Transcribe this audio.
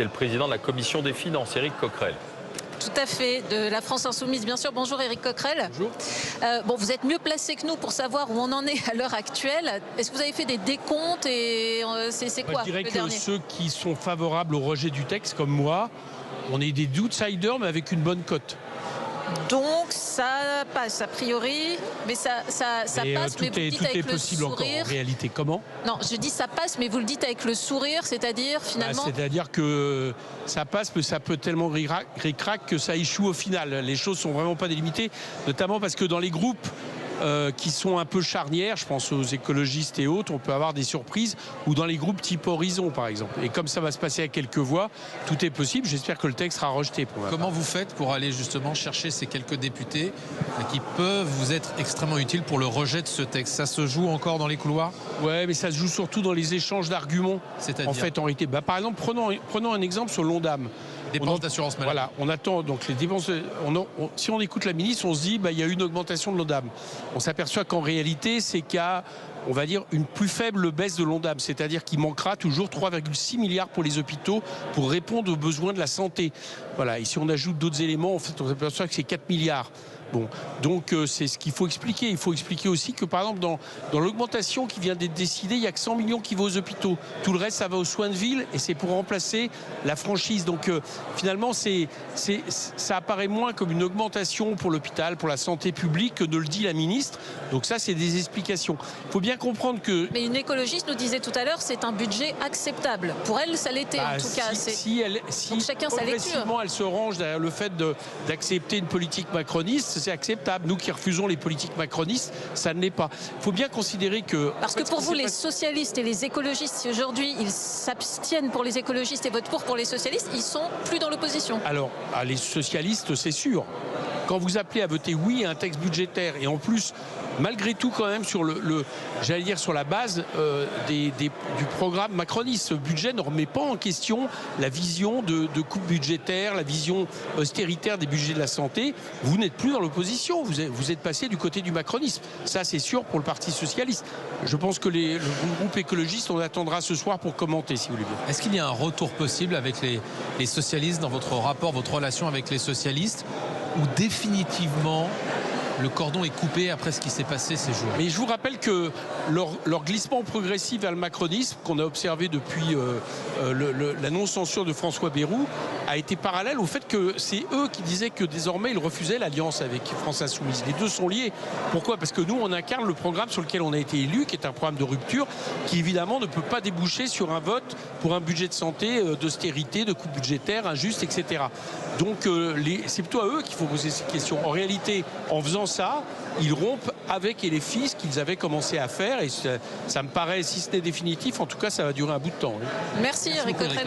c'est le président de la commission des finances, Éric Coquerel. Tout à fait, de la France Insoumise, bien sûr. Bonjour Éric Coquerel. Bonjour. Bon, vous êtes mieux placé que nous pour savoir où on en est à l'heure actuelle. Est-ce que vous avez fait des décomptes et c'est quoi? Je dirais le que dernier ceux qui sont favorables au rejet du texte, comme moi, on est des outsiders, mais avec une bonne cote. Donc ça passe a priori, mais ça Et passe, mais vous le dites tout est avec le possible encore en sourire. réalité. Comment? Non, je dis ça passe, mais vous le dites avec le sourire, c'est-à-dire finalement. C'est-à-dire que ça passe, mais ça peut tellement ric-rac que ça échoue au final. Les choses sont vraiment pas délimitées, notamment parce que dans les groupes qui sont un peu charnières, je pense aux écologistes et autres, on peut avoir des surprises, ou dans les groupes type Horizon par exemple. Et comme ça va se passer à quelques voix, tout est possible. J'espère que le texte sera rejeté. Comment vous faites pour aller justement chercher ces quelques députés qui peuvent vous être extrêmement utiles pour le rejet de ce texte? Ça se joue encore dans les couloirs? Ouais, mais ça se joue surtout dans les échanges d'arguments. C'est-à-dire en fait, en réalité, par exemple, prenons un exemple sur l'Ondam. Dépenses d'assurance maladie. Voilà, on attend donc les dépenses. Si on écoute la ministre, on se dit il y a une augmentation de l'Ondam. On s'aperçoit qu'en réalité, c'est qu'il y a, on va dire, une plus faible baisse de l'Ondam, c'est-à-dire qu'il manquera toujours 3,6 milliards pour les hôpitaux pour répondre aux besoins de la santé. Voilà, et si on ajoute d'autres éléments, en fait, on s'aperçoit que c'est 4 milliards. Bon, donc c'est ce qu'il faut expliquer. Il faut expliquer aussi que, par exemple, dans l'augmentation qui vient d'être décidée, il n'y a que 100 millions qui vont aux hôpitaux. Tout le reste, ça va aux soins de ville et c'est pour remplacer la franchise. Donc, finalement, ça apparaît moins comme une augmentation pour l'hôpital, pour la santé publique, que ne le dit la ministre. Donc ça, c'est des explications. Il faut bien comprendre que... Mais une écologiste nous disait tout à l'heure, c'est un budget acceptable. Pour elle, ça l'était en tout cas. Si donc chacun sa lecture. Progressivement, elle se range derrière le fait d'accepter une politique macroniste, c'est acceptable. Nous qui refusons les politiques macronistes, ça ne l'est pas. Il faut bien considérer que... Parce que pour vous, les socialistes et les écologistes, si aujourd'hui ils s'abstiennent pour les écologistes et votent pour les socialistes, ils sont plus dans l'opposition. Alors, les socialistes, c'est sûr. Quand vous appelez à voter oui à un texte budgétaire, et en plus, malgré tout quand même sur j'allais dire sur la base du programme macroniste, ce budget ne remet pas en question la vision de coupe budgétaire, la vision austéritaire des budgets de la santé. Vous n'êtes plus dans l'opposition, vous êtes passé du côté du macronisme. Ça, c'est sûr pour le Parti socialiste. Je pense que le groupe écologiste, on attendra ce soir pour commenter, si vous voulez bien. Est-ce qu'il y a un retour possible avec les socialistes dans votre rapport, votre relation avec les socialistes, ou définitivement le cordon est coupé après ce qui s'est passé ces jours? Mais je vous rappelle que leur glissement progressif vers le macronisme, qu'on a observé depuis la non-censure de François Bayrou, a été parallèle au fait que c'est eux qui disaient que désormais ils refusaient l'alliance avec France Insoumise. Les deux sont liés. Pourquoi? Parce que nous, on incarne le programme sur lequel on a été élu, qui est un programme de rupture, qui évidemment ne peut pas déboucher sur un vote pour un budget de santé, d'austérité, de coupe budgétaire, injuste, etc. Donc c'est plutôt à eux qu'il faut poser ces questions. En réalité, en faisant ça, ils rompent avec et les fils ce qu'ils avaient commencé à faire, et ça me paraît, si ce n'est définitif, en tout cas ça va durer un bout de temps. Merci Éric Coquerel.